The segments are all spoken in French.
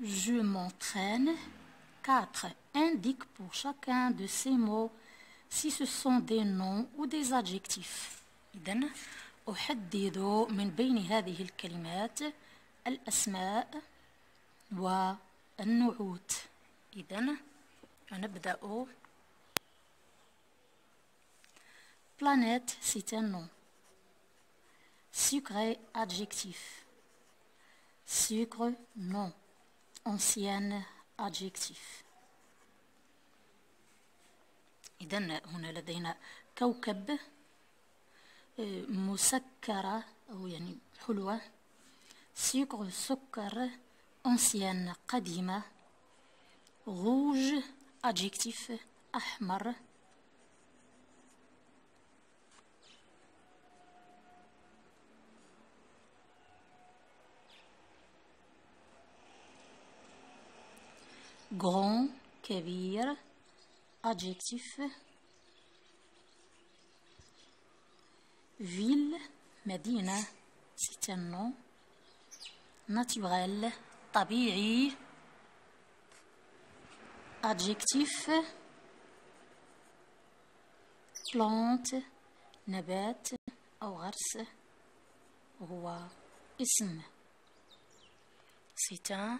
Je m'entraîne. 4. Indique pour chacun de ces mots si ce sont des noms ou des adjectifs. إذن أحدد من بين هذه الكلمات الأسماء والنعوت. إذن نبدأ. Planète, c'est un nom. Sucré, adjectif. Sucre, nom. Ancienne, adjectif. إذن هنا لدينا كوكب، مسكرة أو يعني حلوة. sucre سكر. ancienne قديمة. rouge adjectif أحمر. grand كبير adjectif. ville مدينة c'est un nom. naturel طبيعي adjectif. plante نبات أو غرس هو اسم c'est un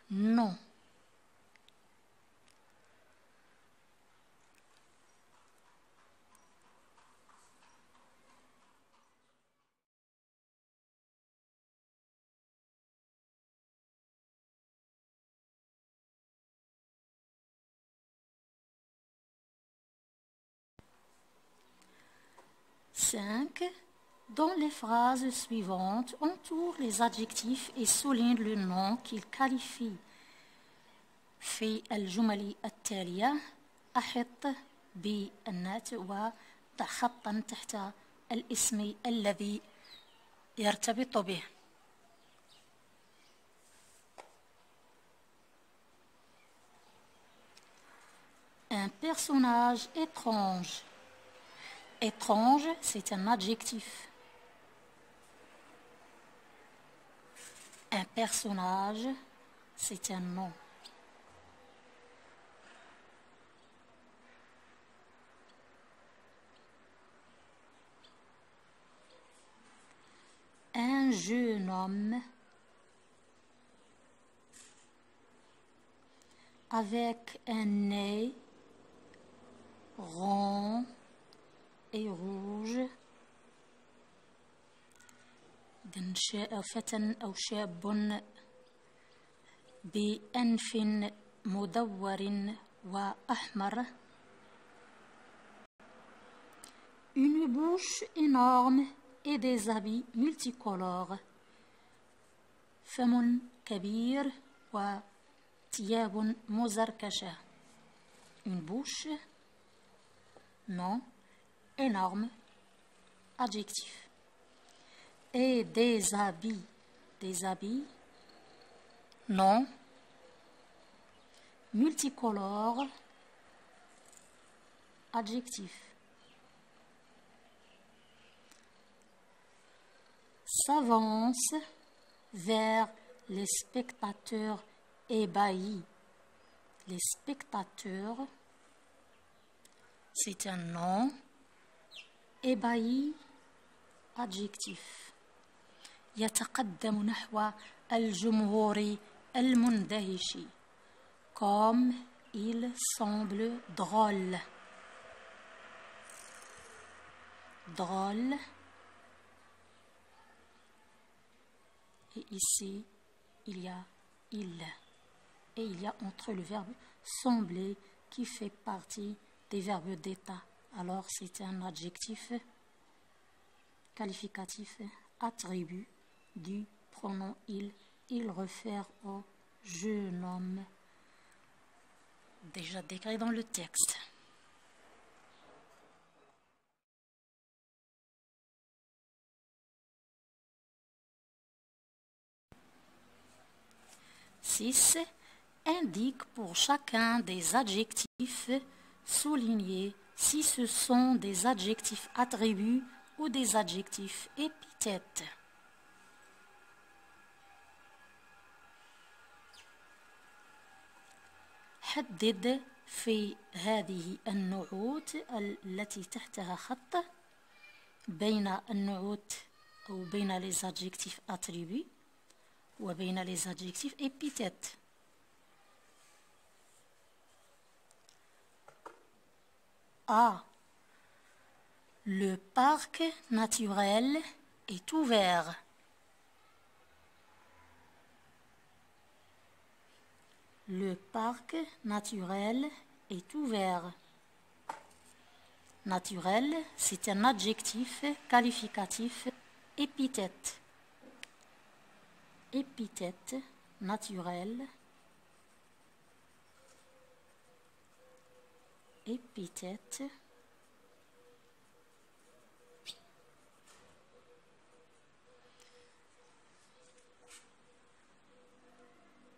nom. Cinq. Dans les phrases suivantes, entoure les adjectifs et souligne le nom qu'ils qualifient. في الجمل التالية أحط بالنات وضع خطا تحت الاسم الذي يرتبط به. Un personnage étrange. Étrange, c'est un adjectif. Un personnage, c'est un nom. Un jeune homme avec un nez rond et rouge. فتى أو شاب بأنف مدور وأحمر. Une bouche énorme et des habits multicolores. فم كبير وثياب مزركشة. Une bouche, nom. Énorme, adjectif. Et des habits. Des habits, nom. Multicolores, adjectif. S'avance vers les spectateurs ébahis. Les spectateurs, c'est un nom. ébahi, adjectif. يتقدم نحو الجمهور المندهش. Comme il semble drôle. Drôle. Et ici, il y a il. Et il y a entre le verbe sembler qui fait partie des verbes d'état. Alors, c'est un adjectif qualificatif, attribut du pronom il. Il réfère au jeune homme déjà décrit dans le texte. Six. Indique pour chacun des adjectifs soulignés si ce sont des adjectifs attributs ou des adjectifs épithètes. أحدد في هذه النعوت التي تحتها خط بين النعوت أو بين les adjectifs attributs وبين les adjectifs épithètes. A. Le parc naturel est ouvert. Le parc naturel est ouvert. Naturel, c'est un adjectif qualificatif épithète. Épithète, naturel. Épithète.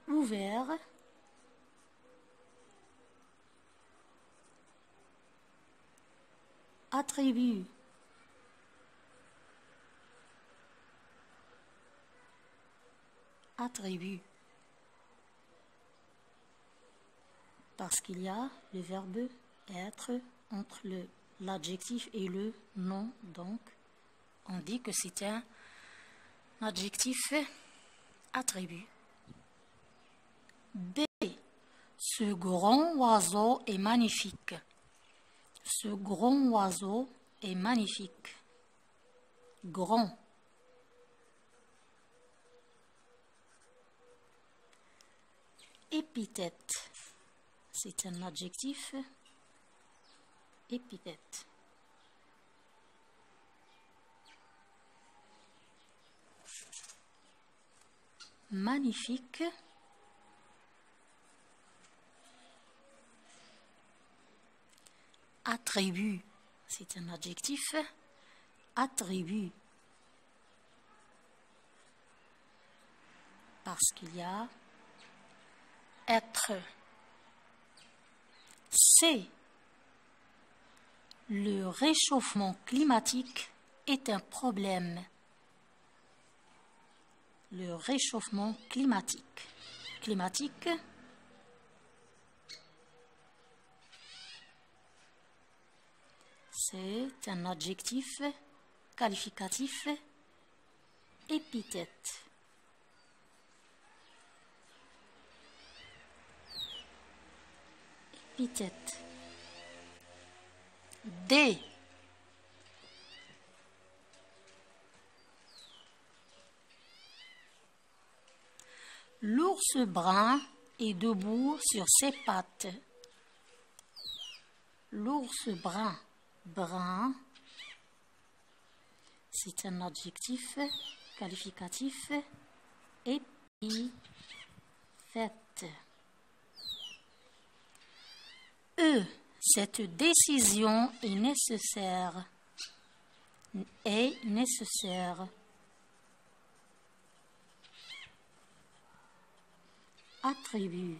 Ouvert. Attribut. Attribut. Parce qu'il y a le verbe être entre l'adjectif et le nom, donc on dit que c'est un adjectif attribut. B. Ce grand oiseau est magnifique. Ce grand oiseau est magnifique. Grand. Épithète. C'est un adjectif épithète. Magnifique. Attribut. C'est un adjectif attribut. Parce qu'il y a être. C. Le réchauffement climatique est un problème. Le réchauffement climatique. Climatique. C'est un adjectif qualificatif épithète. Épithète. D. L'ours brun est debout sur ses pattes. L'ours brun. Brun, c'est un adjectif qualificatif épithète. E. Cette décision est nécessaire. Est nécessaire. Attribut.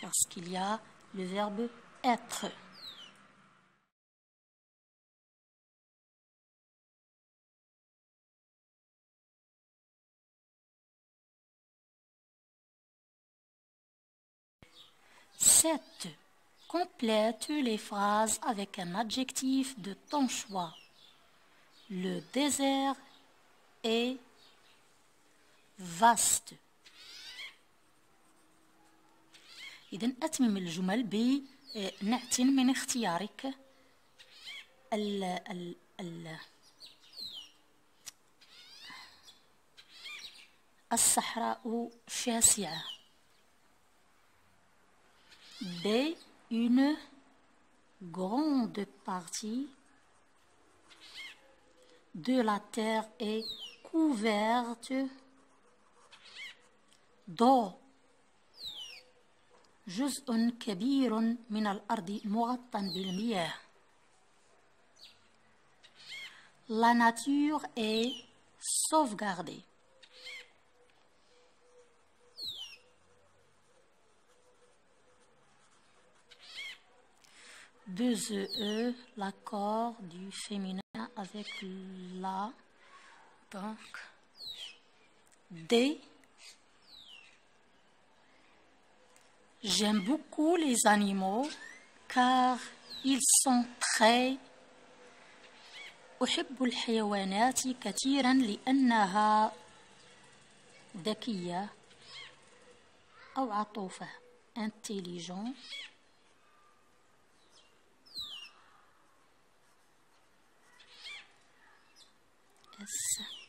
Parce qu'il y a le verbe être. Sept. Complète les phrases avec un adjectif de ton choix. Le désert est vaste. إذن أتمم الجمل بنعت من اختيارك. الصحراء شاسعة. B. Une grande partie de la terre est couverte d'eau. جزء كبير من الأرض مغطى بالمياه. La nature est sauvegardée. Deux E, l'accord du féminin avec la. Donc, D. J'aime beaucoup les animaux car ils sont très أحب الحيوانات كثيرا لأنها ذكية أو عطوفة intelligent S